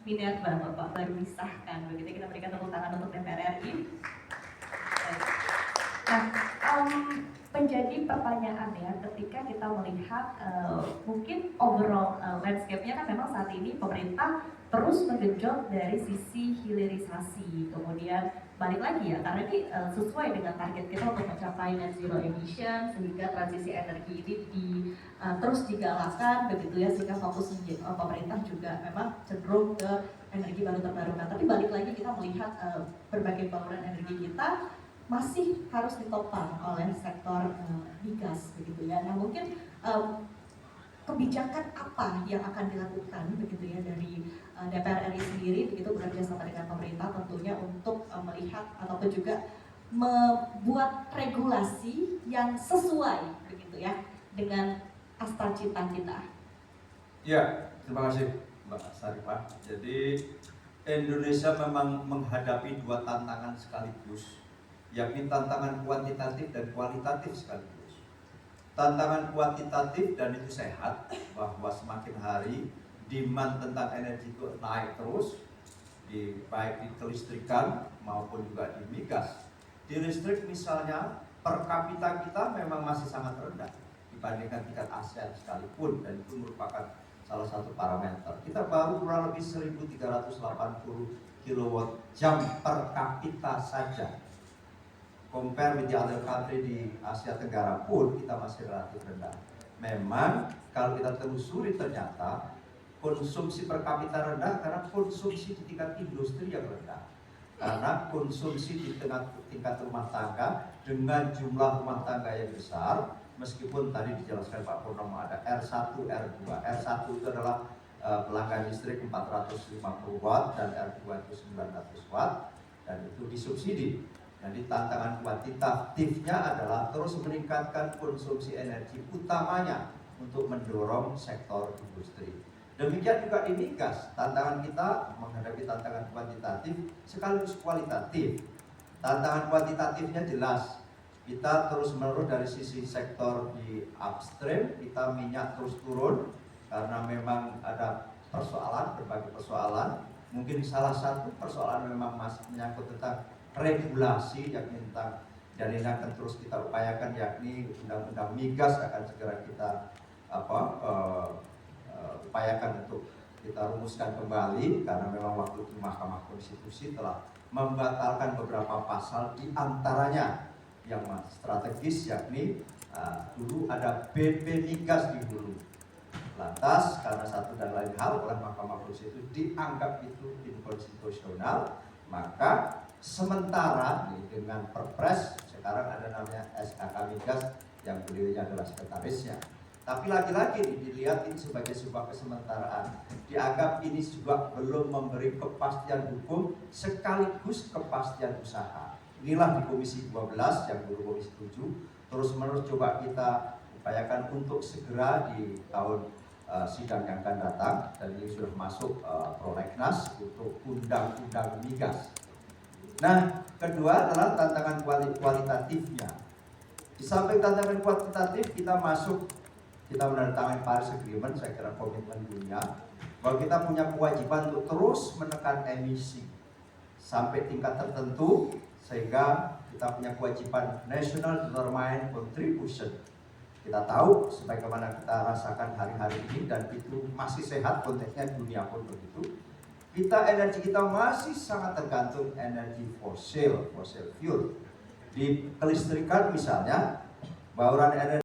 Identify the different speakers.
Speaker 1: Minerva Bapak baru disahkan. Begitu, kita berikan tepuk tangan untuk DPR RI. Nah, menjadi pertanyaan ya, ketika kita melihat mungkin overall landscape-nya kan memang saat ini pemerintah terus menggenjot dari sisi hilirisasi, kemudian balik lagi ya, karena ini sesuai dengan target kita untuk mencapai net zero emission, sehingga transisi energi ini terus digalakkan begitu ya, sehingga fokus pemerintah juga memang cenderung ke energi baru terbarukan. Tapi balik lagi kita melihat berbagai bauran energi kita masih harus ditopang oleh sektor migas begitu ya. Nah, mungkin kebijakan apa yang akan dilakukan begitu ya dari DPR RI sendiri begitu bekerja sama dengan pemerintah tentunya untuk melihat ataupun juga membuat regulasi yang sesuai begitu ya dengan asta cita kita.
Speaker 2: Ya, terima kasih Mbak Sarifah. Jadi Indonesia memang menghadapi dua tantangan sekaligus, yakni tantangan kuantitatif dan kualitatif sekaligus. Tantangan kuantitatif dan itu sehat, bahwa semakin hari demand tentang energi itu naik terus, baik di kelistrikan maupun juga di migas. Di listrik misalnya, per kapita kita memang masih sangat rendah dibandingkan tingkat ASEAN sekalipun, dan itu merupakan salah satu parameter. Kita baru kurang lebih 1380 kWh per kapita saja. Compare with the other country di Asia Tenggara pun kita masih relatif rendah. Memang kalau kita telusuri ternyata konsumsi per kapita rendah karena konsumsi di tingkat industri yang rendah. Karena konsumsi di tingkat rumah tangga dengan jumlah rumah tangga yang besar, meskipun tadi dijelaskan Pak Purnomo ada R1, R2. R1 itu adalah pelanggan listrik 450 watt dan R2 itu 900 watt, dan itu disubsidi. Jadi tantangan kuantitatifnya adalah terus meningkatkan konsumsi energi, utamanya untuk mendorong sektor industri. Demikian juga di migas, tantangan kita menghadapi tantangan kuantitatif sekaligus kualitatif. Tantangan kuantitatifnya jelas, kita terus menerus dari sisi sektor di upstream, kita minyak terus turun karena memang ada persoalan, berbagai persoalan. Mungkin salah satu persoalan memang masih menyangkut tentang regulasi yang tentang, dan ini akan terus kita upayakan, yakni undang-undang migas akan segera kita upayakan untuk kita rumuskan kembali, karena memang waktu itu Mahkamah Konstitusi telah membatalkan beberapa pasal, di antaranya yang strategis, yakni dulu ada BP migas di hulu. Lantas karena satu dan lain hal oleh Mahkamah Konstitusi dianggap itu inkonstitusional, maka sementara dengan Perpres sekarang ada namanya SKK Migas yang beliaunya adalah sekretarisnya. Tapi lagi-lagi dilihat ini sebagai sebuah kesementaraan, dianggap ini juga belum memberi kepastian hukum sekaligus kepastian usaha. Inilah di Komisi 12 yang dulu Komisi 7 terus menerus coba kita upayakan untuk segera di tahun sidang yang akan datang, dan ini sudah masuk prolegnas untuk undang-undang migas. Nah, kedua adalah tantangan kualitatifnya. Di samping tantangan kuantitatif, kita menandatangani Paris Agreement, saya kira komitmen dunia, bahwa kita punya kewajiban untuk terus menekan emisi sampai tingkat tertentu, sehingga kita punya kewajiban National Determined Contribution. Kita tahu sebagaimana kita rasakan hari-hari ini, dan itu masih sehat konteksnya, dunia pun begitu. Energi kita masih sangat tergantung energi fosil fuel. Di kelistrikan misalnya, bauran energi